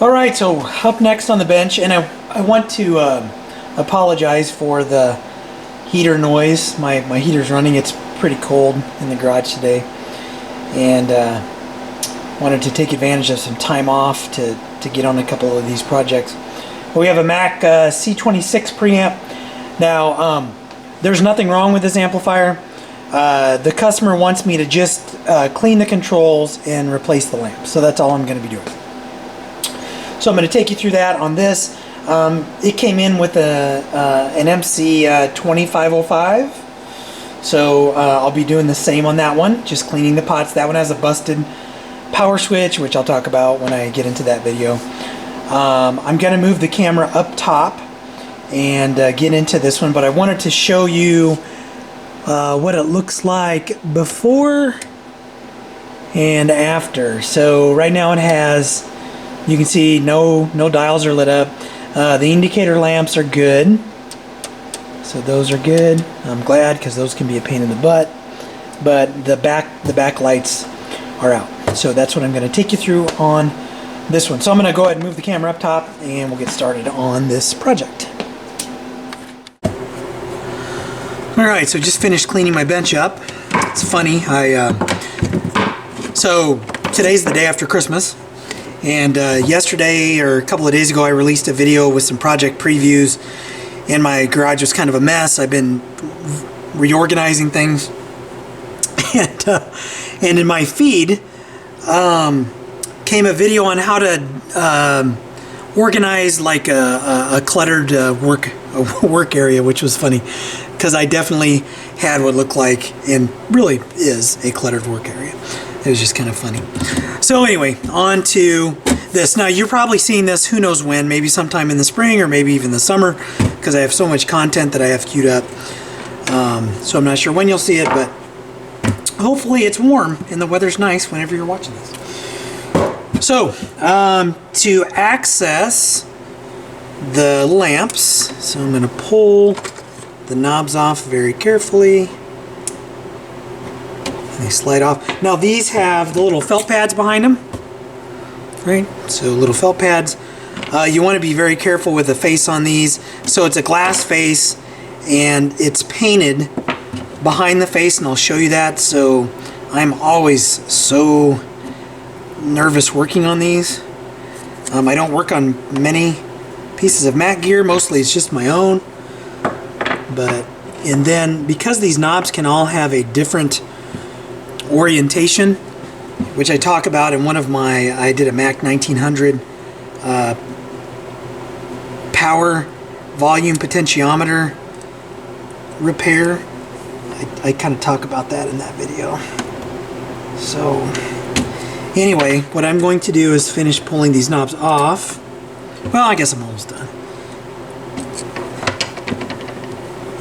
Alright, so up next on the bench, and I want to apologize for the heater noise. My heater's running. It's pretty cold in the garage today, and wanted to take advantage of some time off to get on a couple of these projects. We have a Mac C28 preamp. Now, there's nothing wrong with this amplifier. The customer wants me to just clean the controls and replace the lamp, so that's all I'm going to be doing. So I'm going to take you through that on this. It came in with an MC 2505, so I'll be doing the same on that one, just cleaning the pots. That one has a busted power switch, which I'll talk about when I get into that video. I'm going to move the camera up top and get into this one, but I wanted to show you what it looks like before and after. So right now it has, you can see no dials are lit up. The indicator lamps are good, so those are good. I'm glad, because those can be a pain in the butt. But the back lights are out. So that's what I'm going to take you through on this one. So I'm going to go ahead and move the camera up top, and we'll get started on this project. Alright, so just finished cleaning my bench up. It's funny, so today's the day after Christmas, and yesterday or a couple of days ago I released a video with some project previews, and my garage was kind of a mess. I've been reorganizing things, and in my feed came a video on how to organize like a cluttered work area, which was funny, because I definitely had what looked like, and really is, a cluttered work area. It was just kind of funny. So anyway, on to this. Now you're probably seeing this who knows when, maybe sometime in the spring or maybe even the summer, because I have so much content that I have queued up. So I'm not sure when you'll see it, but hopefully it's warm and the weather's nice whenever you're watching this. So to access the lamps, so I'm going to pull the knobs off very carefully. They slide off. Now these have the little felt pads behind them, right? So little felt pads. You want to be very careful with the face on these. So it's a glass face, and it's painted behind the face, and I'll show you that. So I'm always so nervous working on these. I don't work on many pieces of Mac gear. Mostly it's just my own. And then because these knobs can all have a different orientation, which I talk about in one of my, I did a Mac 1900 power volume potentiometer repair. I kind of talk about that in that video. So anyway, what I'm going to do is finish pulling these knobs off. Well, I guess I'm almost done.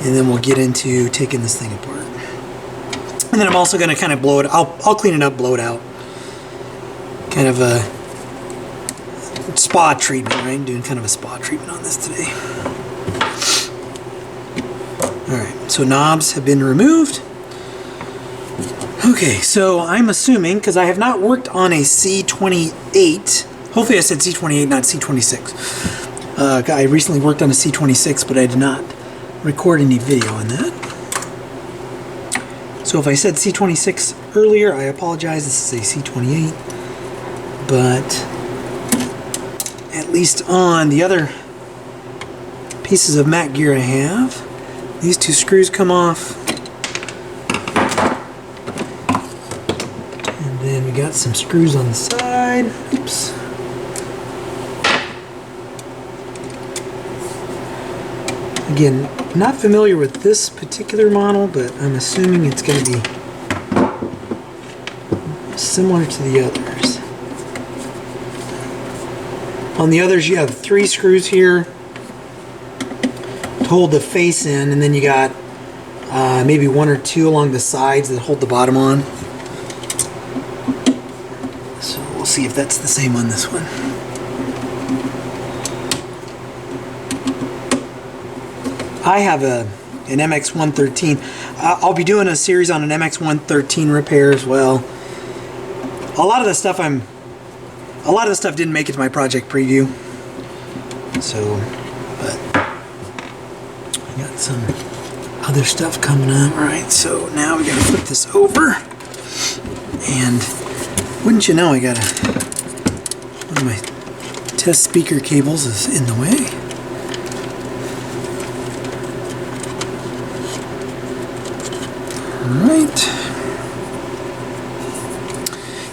And then we'll get into taking this thing apart. And then I'm also going to kind of blow it. I'll clean it up, blow it out. Kind of a spa treatment, right? I'm doing kind of a spa treatment on this today. Alright, so knobs have been removed. Okay, so I'm assuming, because I have not worked on a C28. Hopefully I said C28, not C26. I recently worked on a C26, but I did not record any video on that. So if I said C26 earlier, I apologize. This is a C28. But at least on the other pieces of Mac gear I have, these two screws come off. And then we got some screws on the side. Oops. Again, not familiar with this particular model, but I'm assuming it's going to be similar to the others. On the others, you have 3 screws here to hold the face in, and then you got maybe 1 or 2 along the sides that hold the bottom on. So we'll see if that's the same on this one. I have an MX113. I'll be doing a series on an MX113 repair as well. A lot of the stuff I'm a lot of the stuff didn't make it to my project preview. So, but I got some other stuff coming up. All right, so now we gotta flip this over, and wouldn't you know, I got one of my test speaker cables is in the way. All right,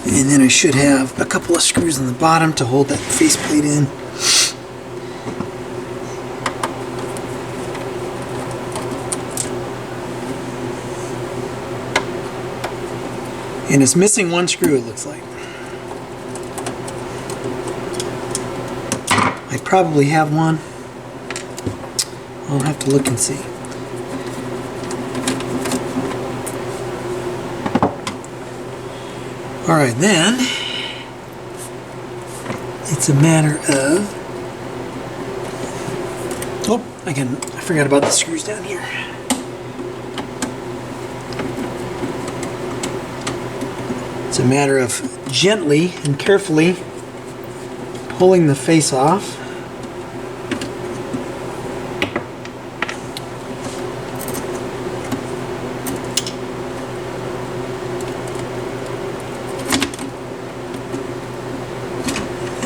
and then I should have a couple of screws on the bottom to hold that faceplate in. And it's missing one screw, it looks like. I probably have one. I'll have to look and see. Alright, then it's a matter of... Oh, I forgot about the screws down here. It's a matter of gently and carefully pulling the face off.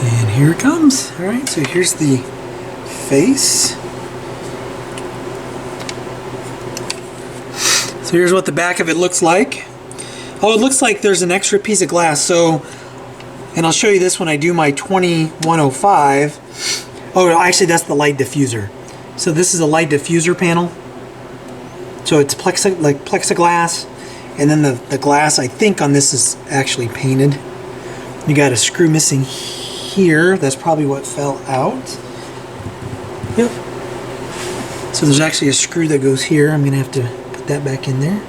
And here it comes. All right, so here's the face. So here's what the back of it looks like. Oh, it looks like there's an extra piece of glass. So, and I'll show you this when I do my 2105. Oh, actually that's the light diffuser. So this is a light diffuser panel. So it's plexiglass, and then the glass, I think, on this is actually painted. You got a screw missing here. That's probably what fell out. Yep. So there's actually a screw that goes here. I'm gonna have to put that back in there.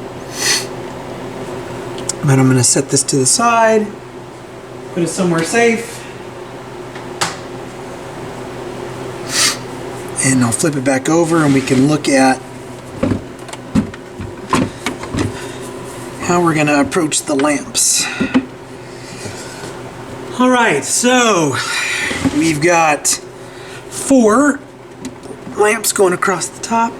But I'm going to set this to the side, put it somewhere safe, and I'll flip it back over and we can look at how we're going to approach the lamps. Alright, so we've got 4 lamps going across the top,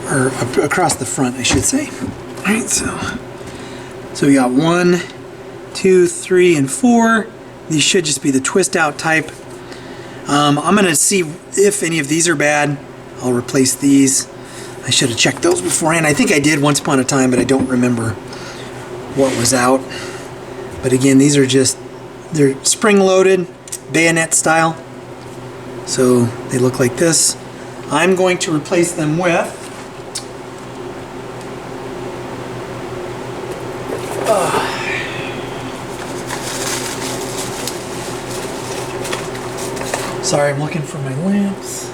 or across the front, I should say. Alright, so we got 1, 2, 3, and 4. These should just be the twist out type. I'm going to see if any of these are bad. I'll replace these. I should have checked those beforehand. I think I did once upon a time, but I don't remember what was out. But again, these are just, they're spring loaded, bayonet style. So they look like this. I'm going to replace them with sorry, I'm looking for my lamps.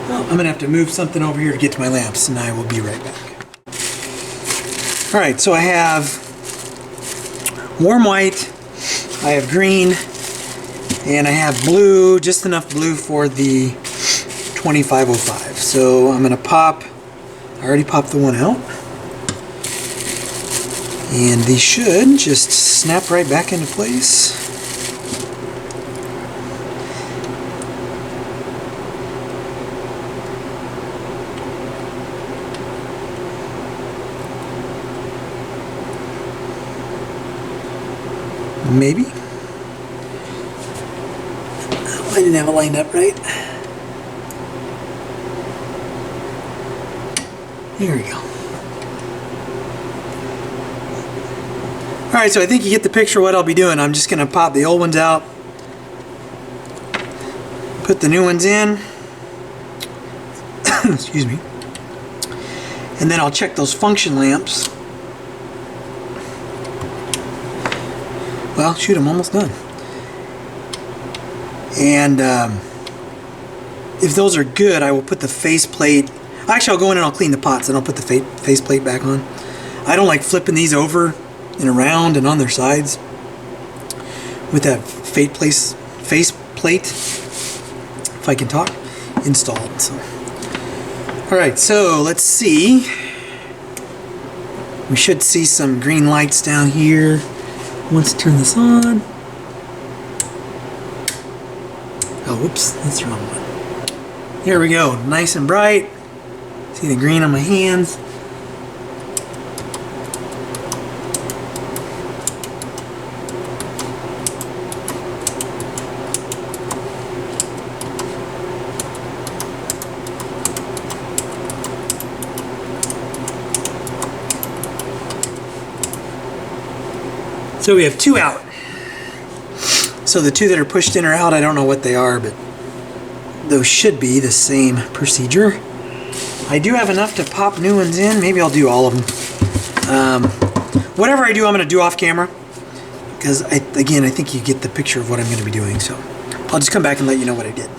Well, I'm going to have to move something over here to get to my lamps, and I will be right back. Alright, so I have warm white, I have green, and I have blue, just enough blue for the 2505. So I'm going to pop, I already popped the one out. And these should just snap right back into place. Maybe. Oh, I didn't have it lined up right. Here we go. Alright, so I think you get the picture of what I'll be doing. I'm just going to pop the old ones out, put the new ones in, excuse me, and then I'll check those function lamps. Well, shoot, I'm almost done. And if those are good, I will put the faceplate. Actually, I'll go in and I'll clean the pots and I'll put the faceplate back on. I don't like flipping these over and around and on their sides with that faceplate, if I can talk, installed. So. Alright, so let's see. We should see some green lights down here. Let's turn this on. Oh, whoops, that's the wrong one. Here we go, nice and bright. See the green on my hands. So we have 2 out. So the 2 that are pushed in or out, I don't know what they are, but those should be the same procedure. I do have enough to pop new ones in. Maybe I'll do all of them. Whatever I do, I'm going to do off camera. Because, again, I think you get the picture of what I'm going to be doing. So I'll just come back and let you know what I did.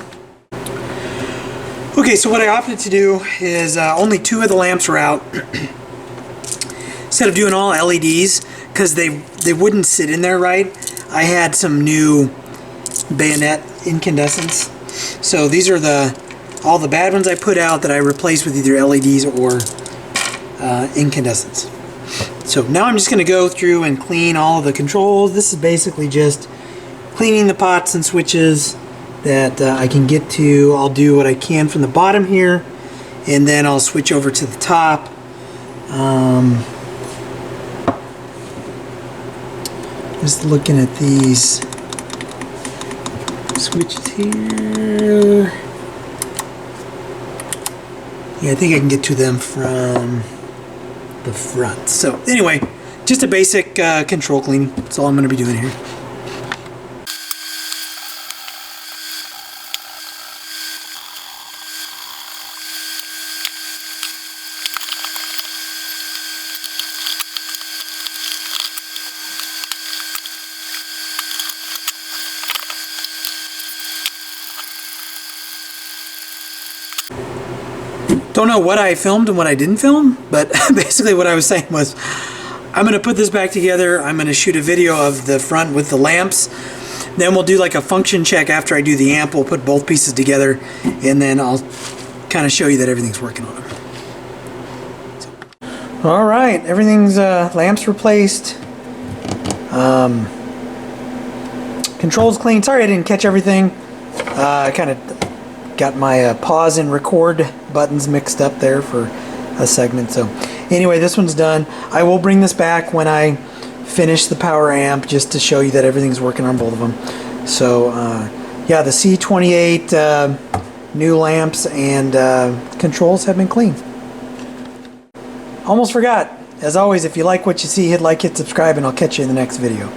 Okay, so what I opted to do is only 2 of the lamps were out. Instead of doing all LEDs, because they wouldn't sit in there right, I had some new bayonet incandescents. So these are all the bad ones I put out that I replaced with either LEDs or incandescents. So now I'm just going to go through and clean all of the controls. This is basically just cleaning the pots and switches that I can get to. I'll do what I can from the bottom here, and then I'll switch over to the top. Just looking at these switches here. Yeah, I think I can get to them from the front. So anyway, just a basic control cleaning. That's all I'm going to be doing here. Don't know what I filmed and what I didn't film, but basically what I was saying was I'm going to put this back together. I'm going to shoot a video of the front with the lamps. Then we'll do like a function check after I do the amp. We'll put both pieces together, and then I'll kind of show you that everything's working on them. So. All right, everything's lamps replaced. Controls clean. Sorry I didn't catch everything. I kind of got my pause and record buttons mixed up there for a segment. So anyway, this one's done. I will bring this back when I finish the power amp just to show you that everything's working on both of them. So yeah, the C28 new lamps and controls have been cleaned. Almost forgot. As always, if you like what you see, hit like, hit subscribe, and I'll catch you in the next video.